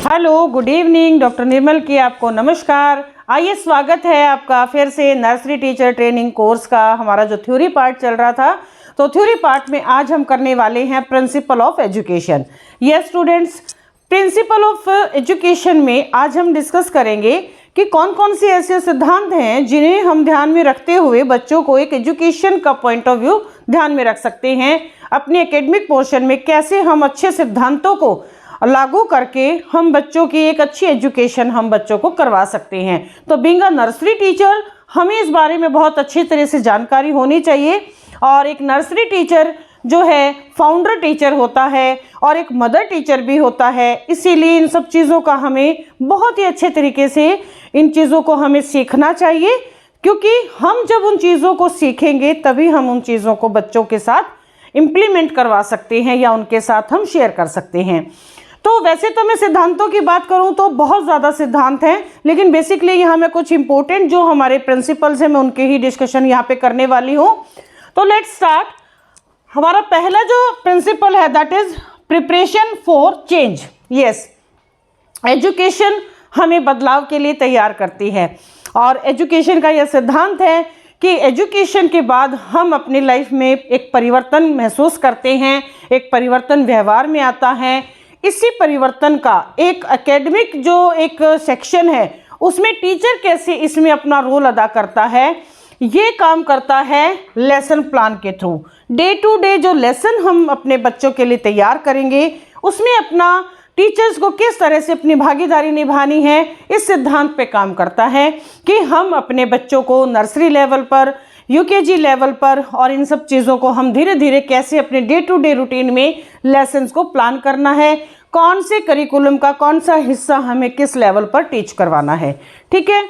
Hello, good evening. Doctor निर्मल की आपको नमस्कार। आइए, स्वागत है आपका फिर से नर्सरी टीचर ट्रेनिंग कोर्स का। हमारा जो थ्योरी पार्ट चल रहा था, तो थ्योरी पार्ट में आज हम करने वाले हैं principle of education. Yes students, principle of education में आज हम डिस्कस करेंगे कि कौन कौन से ऐसे सिद्धांत हैं जिन्हें हम ध्यान में रखते हुए बच्चों को एक एजुकेशन का पॉइंट ऑफ व्यू ध्यान में रख सकते हैं। अपने एकेडमिक पोर्शन में कैसे हम अच्छे सिद्धांतों को लागू करके हम बच्चों की एक अच्छी एजुकेशन हम बच्चों को करवा सकते हैं। तो बीइंग अ नर्सरी टीचर हमें इस बारे में बहुत अच्छी तरह से जानकारी होनी चाहिए। और एक नर्सरी टीचर जो है फाउंडर टीचर होता है और एक मदर टीचर भी होता है, इसीलिए इन सब चीज़ों का हमें बहुत ही अच्छे तरीके से इन चीज़ों को हमें सीखना चाहिए, क्योंकि हम जब उन चीज़ों को सीखेंगे तभी हम उन चीज़ों को बच्चों के साथ इम्प्लीमेंट करवा सकते हैं या उनके साथ हम शेयर कर सकते हैं। तो वैसे तो मैं सिद्धांतों की बात करूं तो बहुत ज़्यादा सिद्धांत हैं, लेकिन बेसिकली यहाँ मैं कुछ इंपॉर्टेंट जो हमारे प्रिंसिपल्स हैं मैं उनके ही डिस्कशन यहाँ पे करने वाली हूँ। तो लेट्स स्टार्ट। हमारा पहला जो प्रिंसिपल है that is preparation for change. Yes, education हमें बदलाव के लिए तैयार करती है और एजुकेशन का यह सिद्धांत है कि एजुकेशन के बाद हम अपनी लाइफ में एक परिवर्तन महसूस करते हैं, एक परिवर्तन व्यवहार में आता है। इसी परिवर्तन का एक एकेडमिक जो एक सेक्शन है उसमें टीचर कैसे इसमें अपना रोल अदा करता है, ये काम करता है लेसन प्लान के थ्रू। डे टू डे जो लेसन हम अपने बच्चों के लिए तैयार करेंगे उसमें अपना टीचर्स को किस तरह से अपनी भागीदारी निभानी है, इस सिद्धांत पे काम करता है कि हम अपने बच्चों को नर्सरी लेवल पर, यूकेजी लेवल पर और इन सब चीज़ों को हम धीरे धीरे कैसे अपने डे टू डे रूटीन में लेसन्स को प्लान करना है, कौन से करिकुलम का कौन सा हिस्सा हमें किस लेवल पर टीच करवाना है। ठीक है।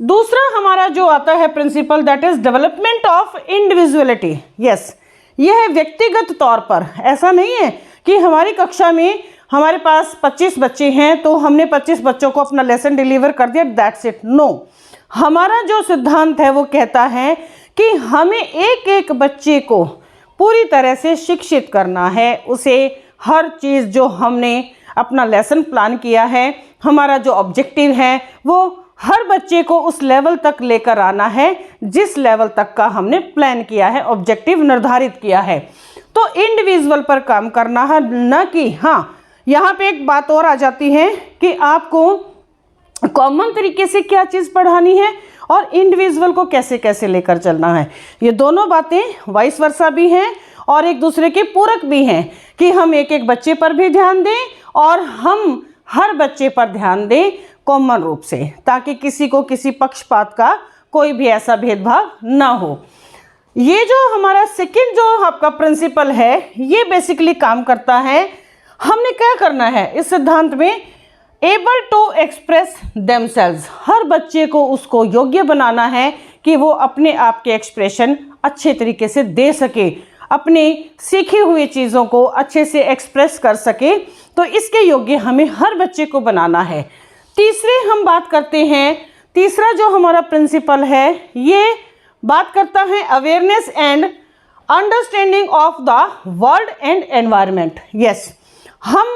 दूसरा हमारा जो आता है principal that is development of individuality. Yes, यह है व्यक्तिगत तौर पर। ऐसा नहीं है कि हमारी कक्षा में हमारे पास 25 बच्चे हैं तो हमने 25 बच्चों को अपना लेसन डिलीवर कर दिया, दैट्स इट। नो, हमारा जो सिद्धांत है वो कहता है कि हमें एक एक बच्चे को पूरी तरह से शिक्षित करना है। उसे हर चीज़ जो हमने अपना लेसन प्लान किया है, हमारा जो ऑब्जेक्टिव है वो हर बच्चे को उस लेवल तक लेकर आना है जिस लेवल तक का हमने प्लान किया है, ऑब्जेक्टिव निर्धारित किया है। तो इंडिविजुअल पर काम करना है, न कि हाँ, यहाँ पे एक बात और आ जाती है कि आपको कॉमन तरीके से क्या चीज़ पढ़ानी है और इंडिविजुअल को कैसे कैसे लेकर चलना है। ये दोनों बातें वाइस वर्सा भी हैं और एक दूसरे के पूरक भी हैं कि हम एक एक बच्चे पर भी ध्यान दें और हम हर बच्चे पर ध्यान दें कॉमन रूप से, ताकि किसी को किसी पक्षपात का कोई भी ऐसा भेदभाव ना हो। ये जो हमारा सेकंड जो आपका प्रिंसिपल है ये बेसिकली काम करता है, हमने क्या करना है इस सिद्धांत में, एबल टू एक्सप्रेस देमसेल्व्स। हर बच्चे को उसको योग्य बनाना है कि वो अपने आप के एक्सप्रेशन अच्छे तरीके से दे सके, अपने सीखी हुई चीज़ों को अच्छे से एक्सप्रेस कर सके। तो इसके योग्य हमें हर बच्चे को बनाना है। तीसरे हम बात करते हैं, तीसरा जो हमारा प्रिंसिपल है ये बात करता है awareness and understanding of the world and environment. Yes, हम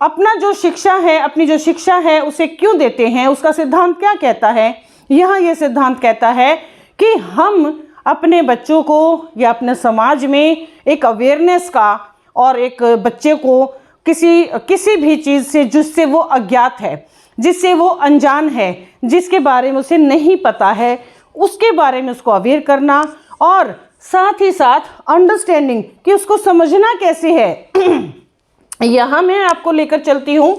अपना जो शिक्षा है, अपनी जो शिक्षा है उसे क्यों देते हैं, उसका सिद्धांत क्या कहता है। यहाँ ये सिद्धांत कहता है कि हम अपने बच्चों को या अपने समाज में एक अवेयरनेस का और एक बच्चे को किसी भी चीज़ से जिससे वो अज्ञात है, जिससे वो अनजान है, जिसके बारे में उसे नहीं पता है, उसके बारे में उसको अवेयर करना और साथ ही साथ अंडरस्टैंडिंग कि उसको समझना कैसे है। यहाँ मैं आपको लेकर चलती हूँ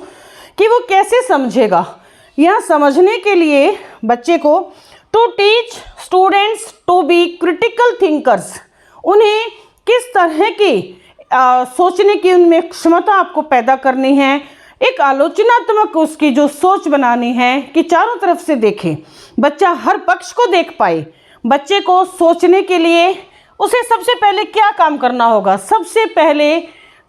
कि वो कैसे समझेगा। यहाँ समझने के लिए बच्चे को to teach students to be critical thinkers, उन्हें किस तरह की सोचने की उनमें क्षमता आपको पैदा करनी है, एक आलोचनात्मक उसकी जो सोच बनानी है कि चारों तरफ से देखे, बच्चा हर पक्ष को देख पाए। बच्चे को सोचने के लिए उसे सबसे पहले क्या काम करना होगा, सबसे पहले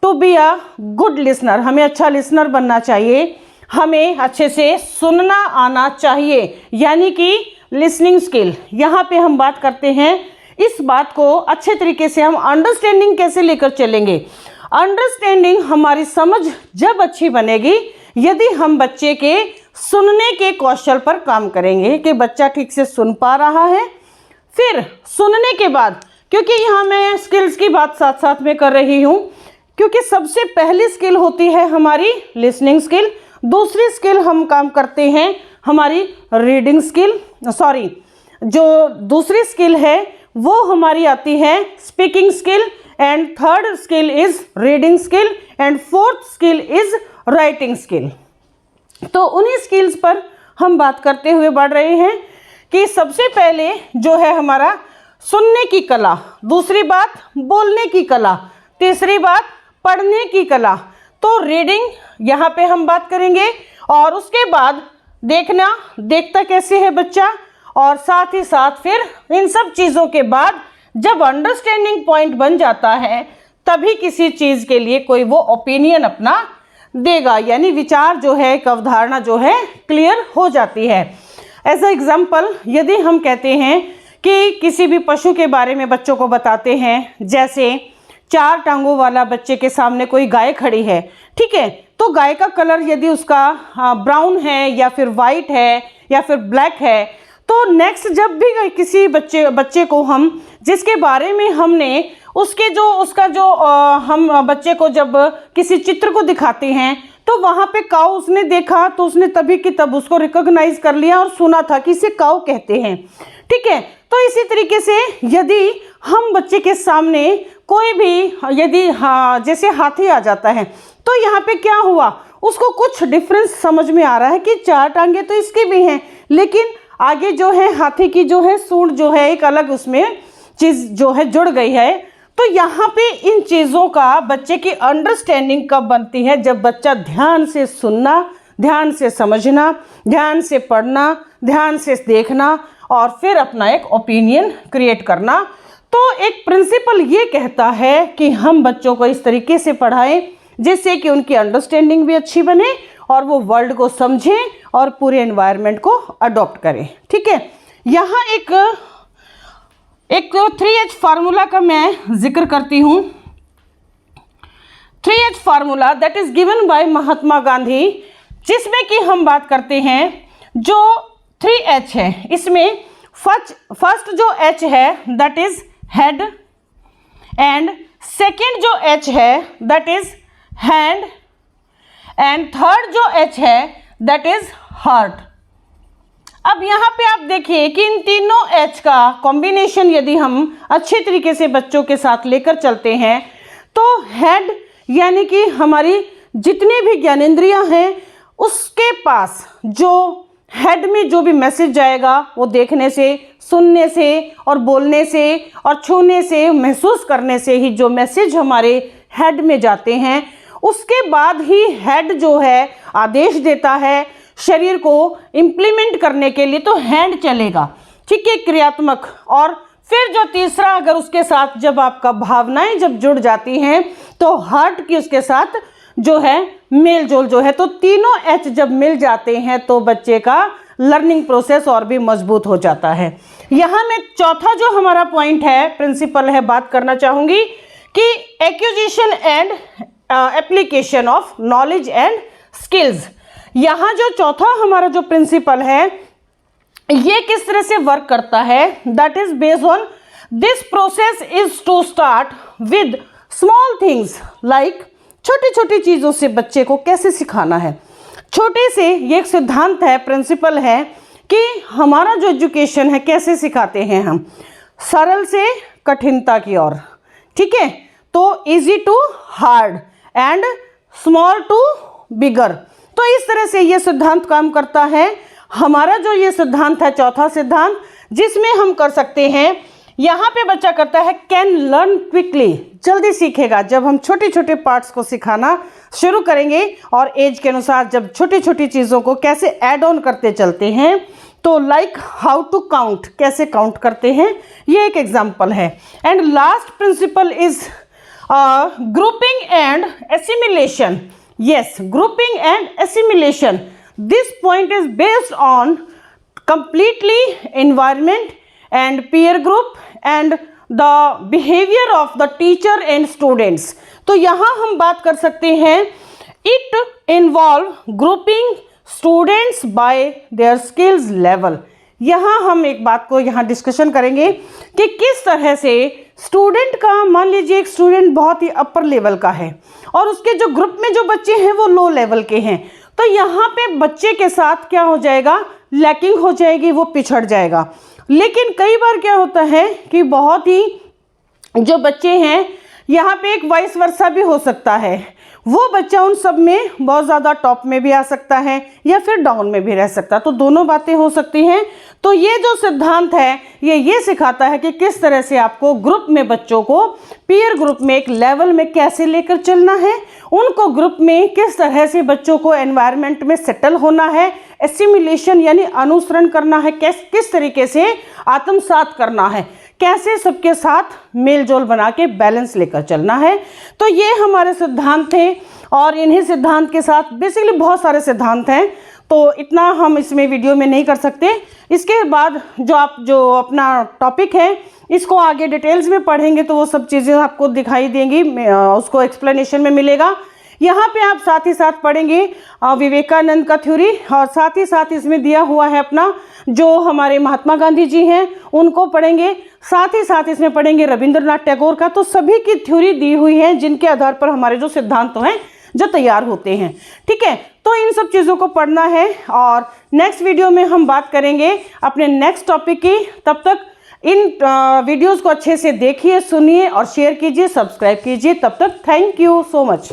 to be a good listener, हमें अच्छा लिसनर बनना चाहिए, हमें अच्छे से सुनना आना चाहिए, यानी कि लिसनिंग स्किल। यहाँ पे हम बात करते हैं इस बात को अच्छे तरीके से हम अंडरस्टैंडिंग कैसे लेकर चलेंगे। अंडरस्टैंडिंग हमारी समझ जब अच्छी बनेगी यदि हम बच्चे के सुनने के कौशल पर काम करेंगे कि बच्चा ठीक से सुन पा रहा है। फिर सुनने के बाद, क्योंकि यहाँ मैं स्किल्स की बात साथ साथ में कर रही हूँ, क्योंकि सबसे पहली स्किल होती है हमारी लिसनिंग स्किल, दूसरी स्किल हम काम करते हैं हमारी रीडिंग स्किल, जो दूसरी स्किल है वो हमारी आती है speaking skill, and third skill is reading skill, and fourth skill is writing skill. तो उन्हीं स्किल्स पर हम बात करते हुए बढ़ रहे हैं कि सबसे पहले जो है हमारा सुनने की कला, दूसरी बात बोलने की कला, तीसरी बात पढ़ने की कला। तो रीडिंग यहाँ पे हम बात करेंगे, और उसके बाद देखता कैसे है बच्चा, और साथ ही साथ फिर इन सब चीज़ों के बाद जब अंडरस्टैंडिंग पॉइंट बन जाता है तभी किसी चीज़ के लिए कोई वो ओपिनियन अपना देगा, यानी विचार जो है, एक अवधारणा जो है क्लियर हो जाती है। एज अ एग्जाम्पल, यदि हम कहते हैं कि किसी भी पशु के बारे में बच्चों को बताते हैं, जैसे 4 टांगों वाला बच्चे के सामने कोई गाय खड़ी है, ठीक है, तो गाय का कलर यदि उसका ब्राउन है या फिर वाइट है या फिर ब्लैक है, तो नेक्स्ट जब भी किसी बच्चे को हम जिसके बारे में हमने हम बच्चे को जब किसी चित्र को दिखाते हैं तो वहाँ पे काऊ उसने देखा तो उसने तभी की तब उसको रिकॉग्नाइज कर लिया और सुना था कि इसे काऊ कहते हैं, ठीक है। तो इसी तरीके से यदि हम बच्चे के सामने कोई भी जैसे हाथी आ जाता है तो यहाँ पे क्या हुआ, उसको कुछ डिफरेंस समझ में आ रहा है कि 4 टांगे तो इसकी भी हैं, लेकिन आगे जो है हाथी की जो है सूंड जो है एक अलग उसमें चीज़ जो है जुड़ गई है। तो यहाँ पे इन चीज़ों का बच्चे की अंडरस्टैंडिंग कब बनती है, जब बच्चा ध्यान से सुनना, ध्यान से समझना, ध्यान से पढ़ना, ध्यान से देखना और फिर अपना एक ओपिनियन क्रिएट करना। तो एक प्रिंसिपल ये कहता है कि हम बच्चों को इस तरीके से पढ़ाएं जिससे कि उनकी अंडरस्टैंडिंग भी अच्छी बने और वो वर्ल्ड को समझें और पूरे एनवायरनमेंट को अडॉप्ट करें, ठीक है। यहाँ एक 3H फार्मूला का मैं जिक्र करती हूँ। 3H formula that is given by Mahatma Gandhi, जिसमें कि हम बात करते हैं जो 3H है, इसमें फर्स्ट जो H है that is head, and second जो H है that is hand, and third जो H है दैट इज हार्ट। अब यहाँ पे आप देखिए कि इन तीनों H का कॉम्बिनेशन यदि हम अच्छे तरीके से बच्चों के साथ लेकर चलते हैं तो हेड यानी कि हमारी जितने भी ज्ञानेंद्रियां हैं उसके पास जो हेड में जो भी मैसेज जाएगा वो देखने से, सुनने से और बोलने से और छूने से, महसूस करने से ही जो मैसेज हमारे हेड में जाते हैं, उसके बाद ही हेड जो है आदेश देता है शरीर को इम्प्लीमेंट करने के लिए, तो हैंड चलेगा, ठीक है, क्रियात्मक। और फिर जो तीसरा, अगर उसके साथ जब आपका भावनाएं जब जुड़ जाती हैं तो हार्ट की उसके साथ जो है मेल जोल जो है, तो तीनों H जब मिल जाते हैं तो बच्चे का लर्निंग प्रोसेस और भी मजबूत हो जाता है। यहाँ में चौथा जो हमारा पॉइंट है, प्रिंसिपल है, बात करना चाहूँगी कि acquisition and application of knowledge and skills. यहाँ जो चौथा हमारा जो प्रिंसिपल है ये किस तरह से वर्क करता है, that is based on this process is to start with small things like, छोटी छोटी चीज़ों से बच्चे को कैसे सिखाना है। छोटे से ये एक सिद्धांत है, प्रिंसिपल है कि हमारा जो एजुकेशन है कैसे सिखाते हैं हम, सरल से कठिनता की ओर, ठीक है। तो easy to hard and small to bigger, तो इस तरह से ये सिद्धांत काम करता है। हमारा जो ये सिद्धांत है चौथा सिद्धांत, जिसमें हम कर सकते हैं, यहाँ पे बच्चा करता है कैन लर्न क्विकली, जल्दी सीखेगा। जब हम छोटे छोटे पार्ट्स को सिखाना शुरू करेंगे और एज के अनुसार जब छोटी छोटी चीज़ों को कैसे ऐड ऑन करते चलते हैं, तो लाइक हाउ टू काउंट, कैसे काउंट करते हैं, ये एक एग्जाम्पल है। And last principle is grouping and assimilation. Yes, grouping and assimilation. This point is based on completely environment and peer group and the behavior of the teacher and students. तो यहाँ हम बात कर सकते हैं it involve grouping students bye their skills level. यहाँ हम एक बात को यहाँ डिस्कशन करेंगे कि किस तरह से स्टूडेंट का, मान लीजिए एक स्टूडेंट बहुत ही अपर लेवल का है और उसके जो ग्रुप में जो बच्चे हैं वो लो लेवल के हैं, तो यहाँ पे बच्चे के साथ क्या हो जाएगा, लैकिंग हो जाएगी, वो पिछड़ जाएगा। लेकिन कई बार क्या होता है कि बहुत ही जो बच्चे हैं, यहाँ पे एक वाइस वर्सा भी हो सकता है, वो बच्चा उन सब में बहुत ज़्यादा टॉप में भी आ सकता है या फिर डाउन में भी रह सकता है, तो दोनों बातें हो सकती हैं। तो ये जो सिद्धांत है ये सिखाता है कि किस तरह से आपको ग्रुप में बच्चों को पीयर ग्रुप में एक लेवल में कैसे लेकर चलना है, उनको ग्रुप में किस तरह से बच्चों को एनवायरनमेंट में सेटल होना है, एसिमिलेशन यानी अनुसरण करना है, किस तरीके से आत्मसात करना है, कैसे सबके साथ मेलजोल बना के बैलेंस लेकर चलना है। तो ये हमारे सिद्धांत थे और इन्हीं सिद्धांत के साथ बेसिकली बहुत सारे सिद्धांत हैं, तो इतना हम इसमें वीडियो में नहीं कर सकते। इसके बाद जो अपना टॉपिक है इसको आगे डिटेल्स में पढ़ेंगे तो वो सब चीज़ें आपको दिखाई देंगी, उसको एक्सप्लेनेशन में मिलेगा। यहाँ पे आप साथ ही साथ पढ़ेंगे विवेकानंद का थ्योरी, और साथ ही साथ इसमें दिया हुआ है अपना जो हमारे महात्मा गांधी जी हैं उनको पढ़ेंगे, साथ ही साथ इसमें पढ़ेंगे रविंद्रनाथ टैगोर का। तो सभी की थ्योरी दी हुई है जिनके आधार पर हमारे जो सिद्धांत हैं जो तैयार होते हैं। ठीक है, तो इन सब चीज़ों को पढ़ना है और नेक्स्ट वीडियो में हम बात करेंगे अपने नेक्स्ट टॉपिक की। तब तक इन वीडियोस को अच्छे से देखिए, सुनिए और शेयर कीजिए, सब्सक्राइब कीजिए। तब तक थैंक यू सो मच।